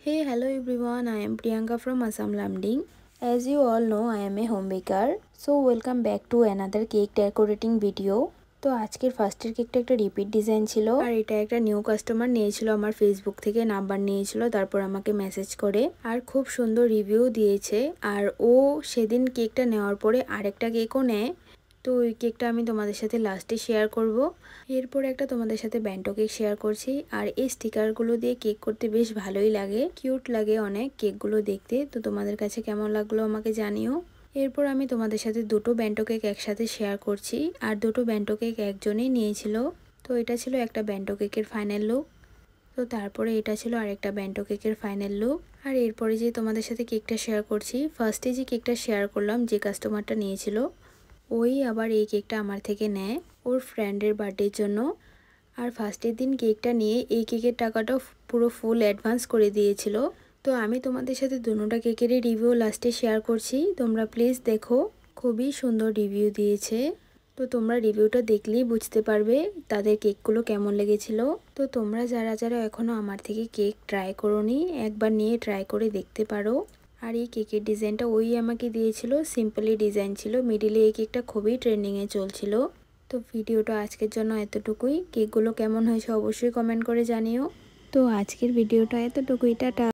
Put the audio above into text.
Hey, hello everyone. I am Priyanka from Assam Lamding. As you all know, I am a home baker. So welcome back to another cake decorating video. তো আজকের ফার্স্টের কেকটা একটা repeat design ছিল আর এটা একটা new customer নিয়েছিল আমার ফেসবুক থেকে নাম্বার নিয়েছিল তারপর আমাকে মেসেজ করে আর খুব সুন্দর রিভিউ দিয়েছে আর ও সেদিন কেকটা নেওয়ার পরে আরেকটা কেকও নেয়। তো ওই কেকটা আমি তোমাদের সাথে লাস্টে শেয়ার করব। এরপর একটা তোমাদের সাথে ব্যান্টো কেক শেয়ার করছি আর এই স্টিকারগুলো দিয়ে কেক করতে বেশ ভালোই লাগে, কিউট লাগে অনেক কেকগুলো দেখতে। তো তোমাদের কাছে কেমন লাগলো আমাকে জানিও। এরপর আমি তোমাদের সাথে দুটো ব্যান্টো কেক একসাথে শেয়ার করছি আর দুটো ব্যান্টো কেক একজনেই নিয়েছিল। তো এটা ছিল একটা ব্যান্টো কেকের ফাইনাল লুক। তো তারপরে এটা ছিল আরেকটা ব্যান্টো কেকের ফাইনাল লুক। আর এরপরে যে তোমাদের সাথে কেকটা শেয়ার করছি, ফার্স্টে যে কেকটা শেয়ার করলাম যে কাস্টমারটা নিয়েছিল ওই আবার এই কেকটা আমার থেকে নেয় ওর ফ্রেন্ডের বার্থডের জন্য। আর ফার্স্টের দিন কেকটা নিয়ে এই কেকের টাকাটাও পুরো ফুল অ্যাডভান্স করে দিয়েছিল। তো আমি তোমাদের সাথে দুটোটা কেকেরই রিভিউ লাস্টে শেয়ার করছি, তোমরা প্লিজ দেখো। খুবই সুন্দর রিভিউ দিয়েছে। তো তোমরা রিভিউটা দেখলেই বুঝতে পারবে তাদের কেকগুলো কেমন লেগেছিল। তো তোমরা যারা যারা এখনও আমার থেকে কেক ট্রাই করোনি একবার নিয়ে ট্রাই করে দেখতে পারো। আর এই কেকের ডিজাইনটা ওই আমাকে দিয়েছিল, সিম্পলি ডিজাইন ছিল, মিডিলে এই কেকটা খুবই ট্রেন্ডিংয়ে চলছিল। তো ভিডিওটা আজকের জন্য এতটুকুই। কেকগুলো কেমন হয়েছে অবশ্যই কমেন্ট করে জানিও। তো আজকের ভিডিওটা এতটুকুই, টাটা।